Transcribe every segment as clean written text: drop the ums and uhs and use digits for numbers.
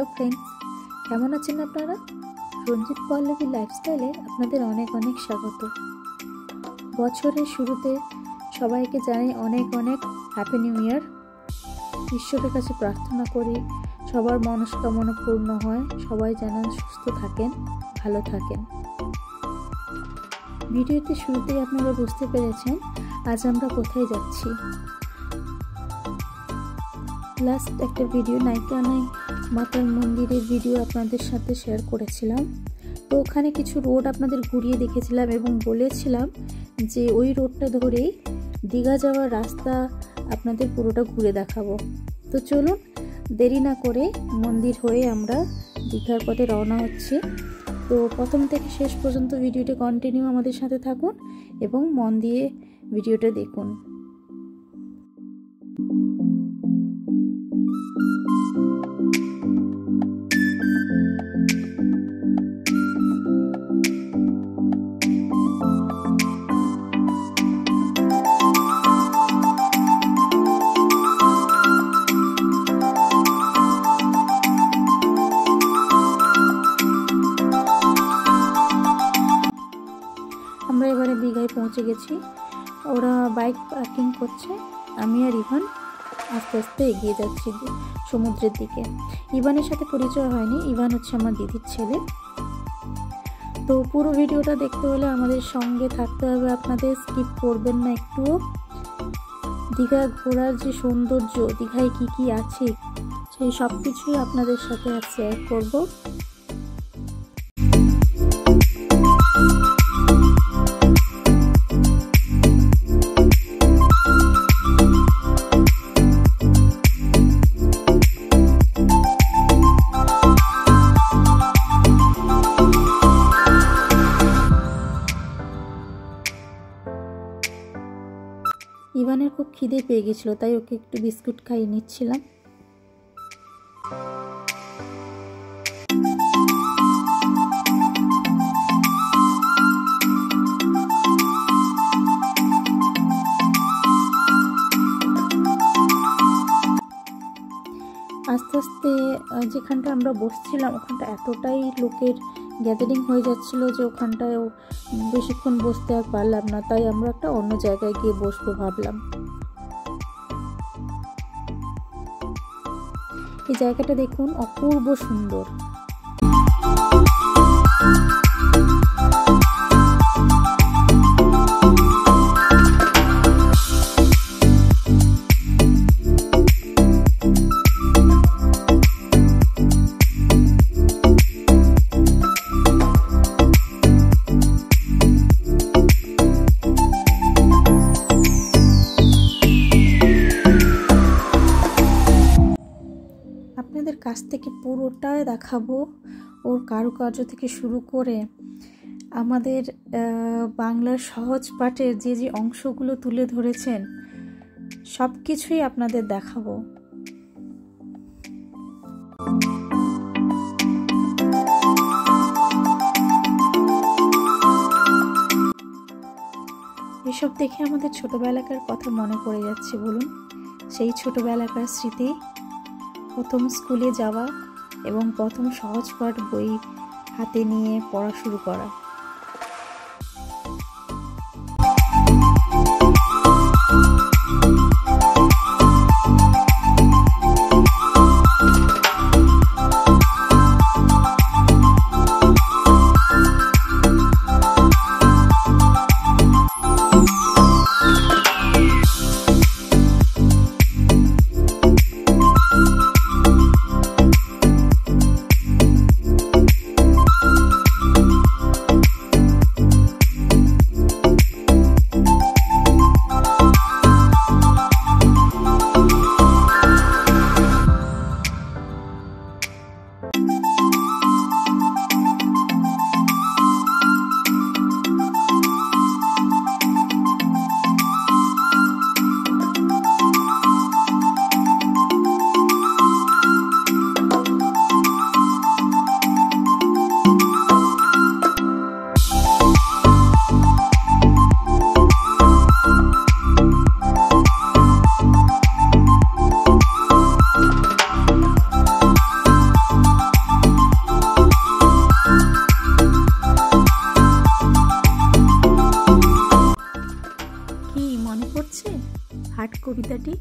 Hello friends, কেমন আছেন আপনারা? রঞ্জিত পল্লবী লাইফস্টাইলে আপনাদের অনেক অনেক স্বাগত। বছরের শুরুতে সবাইকে জানাই অনেক অনেক হ্যাপি নিউ ইয়ার। ঈশ্বরের কাছে প্রার্থনা করি সবার মনস্কামনা পূর্ণ হয়, সবাই যেন সুস্থ থাকেন, ভালো থাকেন। ভিডিওতে শুরুতেই আপনারা বুঝতে পেরেছেন আজ আমরা কোথায় যাচ্ছি। লাস্ট একটা ভিডিও নায়িকা মাতার মন্দিরের ভিডিও আপনাদের সাথে শেয়ার করেছিলাম। তো ওখানে কিছু রোড আপনাদের ঘুরিয়ে দেখেছিলাম এবং বলেছিলাম যে ওই রোডটা ধরেই দীঘা যাওয়ার রাস্তা আপনাদের পুরোটা ঘুরে দেখাবো। তো চলুন দেরি না করে মন্দির হয়ে আমরা দীঘার পথে রওনা হচ্ছি। তো প্রথম থেকে শেষ পর্যন্ত ভিডিওটি কন্টিনিউ আমাদের সাথে থাকুন এবং মন দিয়ে ভিডিওটা দেখুন। আমরা এবারে দীঘায় পৌঁছে গেছি। ওরা বাইক পার্কিং করছে, আমি আর ইভান আস্তে আস্তে এগিয়ে যাচ্ছি সমুদ্রের দিকে। ইভানের সাথে পরিচয় হয়নি, ইভান হচ্ছে আমার দিদির ছেলে। তো পুরো ভিডিওটা দেখতে হলে আমাদের সঙ্গে থাকতে হবে, আপনাদের স্কিপ করবেন না একটুও। দীঘা ঘোরার যে সৌন্দর্য, দীঘায় কি কি আছে সেই সব কিছুই আপনাদের সাথে শেয়ার করব। ইভানের খুব খিদে পেয়ে গেছিল, তাই ওকে একটু বিস্কুট খাইয়ে নিচ্ছিলাম। আস্তে আস্তে যেখানটা আমরা বসছিলাম ওখানটা এতটাই লোকের গ্যাদারিং হয়ে যাচ্ছিল যে ওখানটায় বেশিক্ষণ বসতে আর পারলাম না, তাই আমরা একটা অন্য জায়গায় গিয়ে বসবো ভাবলাম। এই জায়গাটা দেখুন, অপূর্ব সুন্দর। আপনাদের কাছ থেকে পুরোটাই দেখাবো, ওর কারুকার্য থেকে শুরু করে আমাদের বাংলার সহজ পাঠের যে যে অংশগুলো তুলে ধরেছেন সব কিছুই আপনাদের দেখাবো। এসব দেখে আমাদের ছোটবেলাকার কথা মনে পড়ে যাচ্ছে। বলুন, সেই ছোটবেলাকার স্মৃতি, প্রথম স্কুলে যাওয়া এবং প্রথম সহজ পাঠ বই হাতে নিয়ে পড়া শুরু করা। হাট কবিতাটি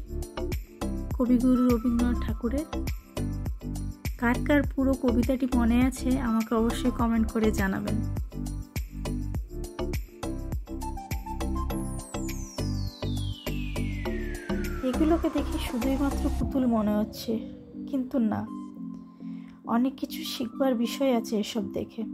কবিগুরু রবীন্দ্রনাথ ঠাকুরের। কার কার পুরো কবিতাটি মনে আছে আমাকে অবশ্যই কমেন্ট করে জানাবেন। এগুলোকে দেখে শুধুই মাত্র পুতুল মনে হচ্ছে, কিন্তু না, অনেক কিছু শিখবার বিষয় আছে এসব দেখে।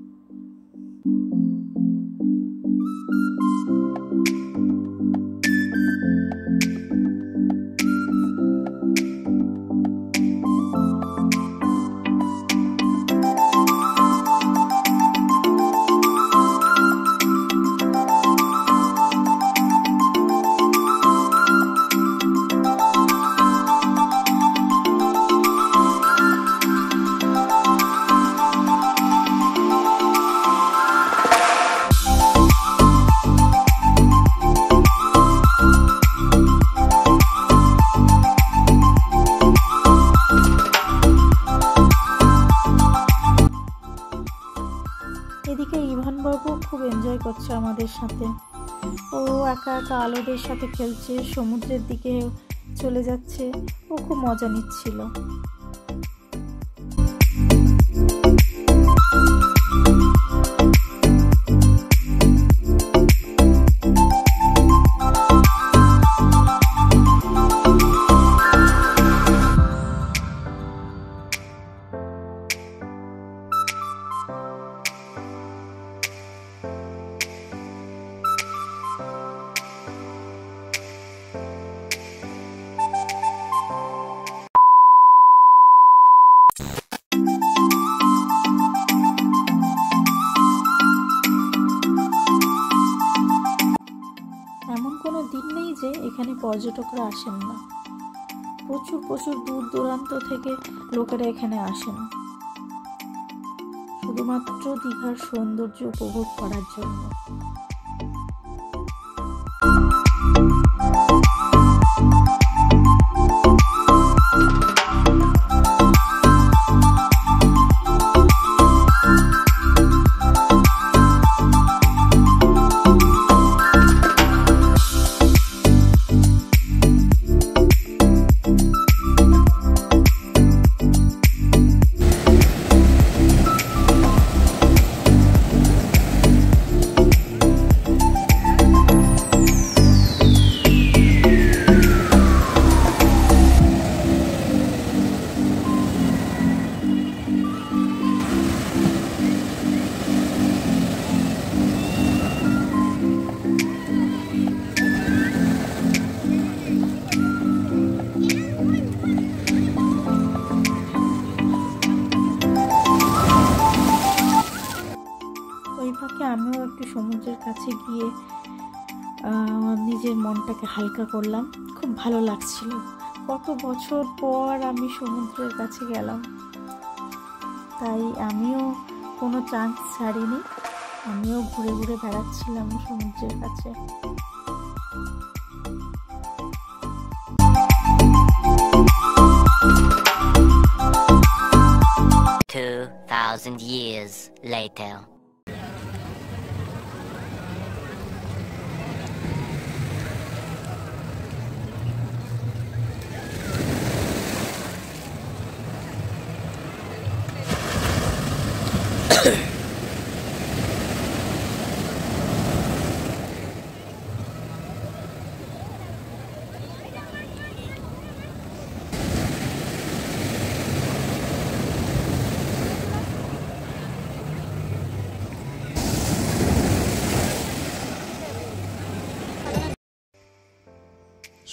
এদিকে ইভান বাবু খুব এনজয় করছে আমাদের সাথে। ও একা একা আলোদের সাথে খেলছে, সমুদ্রের দিকে চলে যাচ্ছে, ও খুব মজা নিচ্ছিল। কোনো দিন নেই যে এখানে পর্যটকরা আসেন না। প্রচুর প্রচুর দূর দূরান্ত থেকে লোকেরা এখানে আসেন শুধুমাত্র দীঘার সৌন্দর্য উপভোগ করার জন্য। আমিও একটু সমুদ্রের কাছে গিয়ে নিজের মনটাকে হালকা করলাম, খুব ভালো লাগছিল। কত বছর পর আমি সমুদ্রের কাছে গেলাম, তাই আমিও কোনো চান্স ছাড়িনি, আমিও ঘুরে ঘুরে বেড়াচ্ছিলাম সমুদ্রের কাছে। Years later.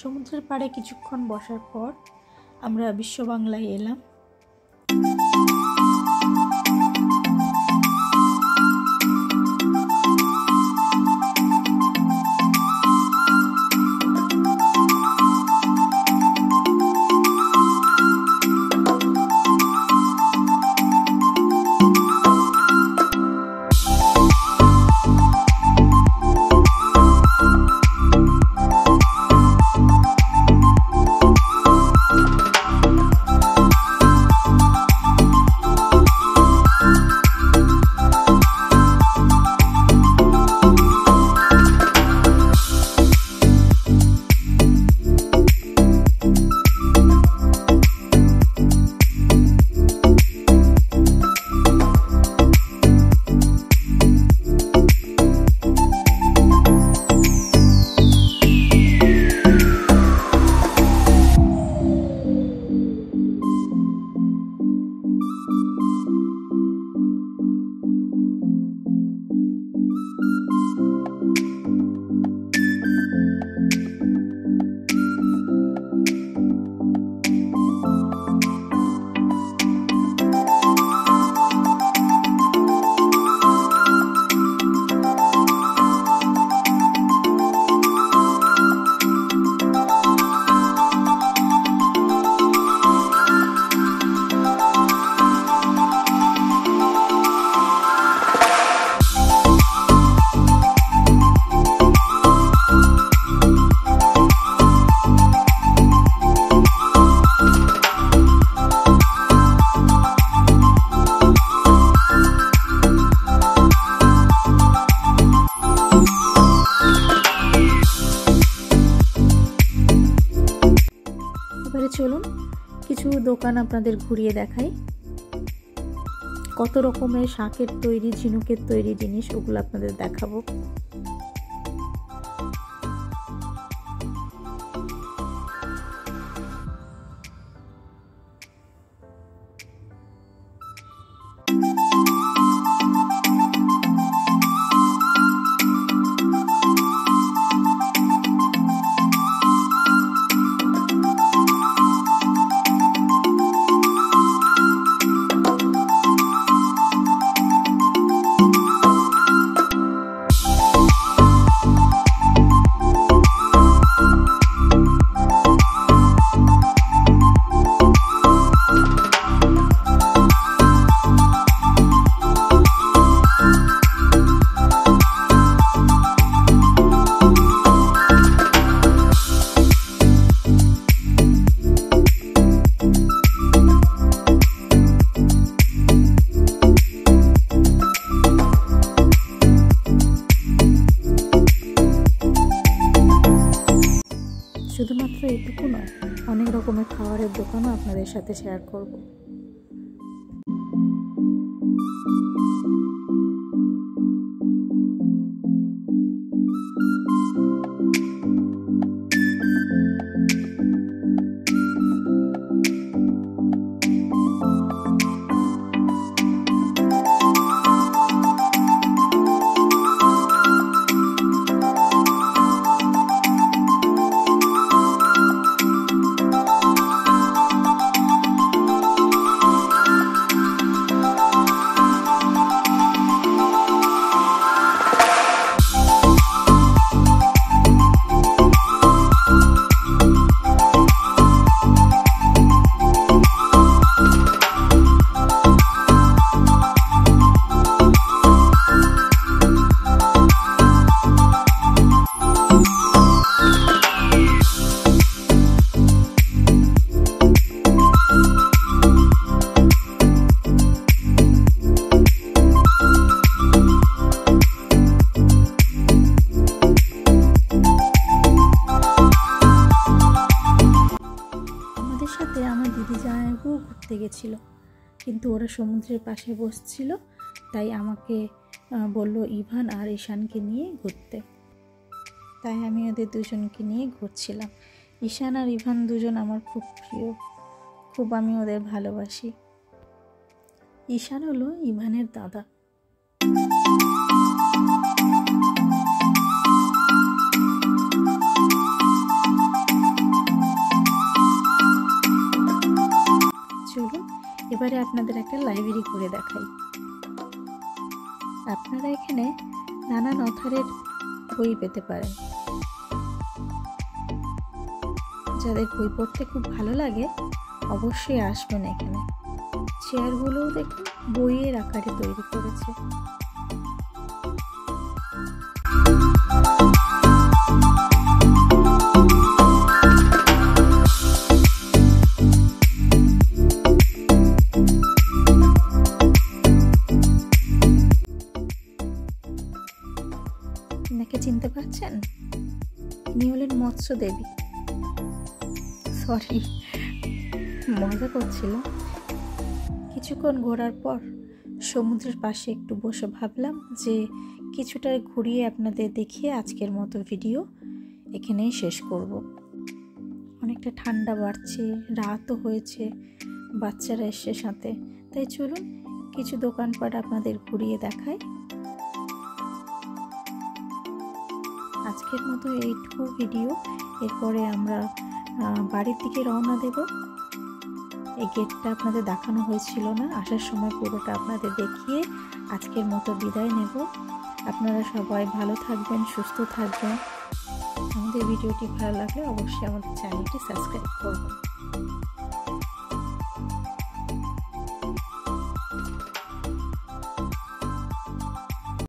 সমুদ্রের পাড়ে কিছুক্ষণ বসার পর আমরা বিশ্ব বাংলায় এলাম। চলুন কিছু দোকান আপনাদের ঘুরিয়ে দেখাই। কত রকমের শাঁখের তৈরি, ঝিনুকের তৈরি জিনিস, ওগুলো আপনাদের দেখাবো। শুধুমাত্র এটুকু নয়, অনেক রকমের খাবারের দোকানও আপনাদের সাথে শেয়ার করব। আমার দিদি জামাইবাবু ঘুরতে গেছিল, কিন্তু ওরা সমুদ্রের পাশে বসছিল, তাই আমাকে বলল ইভান আর ঈশানকে নিয়ে ঘুরতে। তাই আমি ওদের দুজনকে নিয়ে ঘুরছিলাম। ঈশান আর ইভান দুজন আমার খুব প্রিয়, খুব আমি ওদের ভালোবাসি। ঈশান হলো ইভানের দাদা। চলুন এবারে আপনাদের একটা লাইব্রেরি করে দেখাই। আপনারা এখানে নানান অথরের বই পেতে পারেন। যাদের বই পড়তে খুব ভালো লাগে অবশ্যই আসবেন এখানে। চেয়ারগুলোও দেখুন বইয়ের আকারে তৈরি করেছে। এনাকে চিনতে পারছেন? ইনি হলেন মৎস্য দেবী। সরি, মজা করছিল। কিছুক্ষণ ঘোরার পর সমুদ্রের পাশে একটু বসে ভাবলাম যে কিছুটা ঘুরিয়ে আপনাদের দেখিয়ে আজকের মতো ভিডিও এখানেই শেষ করব। অনেকটা ঠান্ডা বাড়ছে, রাতও হয়েছে, বাচ্চারা এসে সাথে, তাই চলুন কিছু দোকানপাট আপনাদের ঘুরিয়ে দেখাই। আজকের মতো এইটুকু ভিডিও। এরপরে আমরা বাড়ির দিকে রওনা দেব। এই গেটটা আপনাদের দেখানো হয়েছিল না, আসার সময় পুরোটা আপনাদের দেখিয়ে আজকের মতো বিদায় নেব। আপনারা সবাই ভালো থাকবেন, সুস্থ থাকবেন। আমাদের ভিডিওটি ভালো লাগলে অবশ্যই আমাদের চ্যানেলটি সাবস্ক্রাইব করবেন।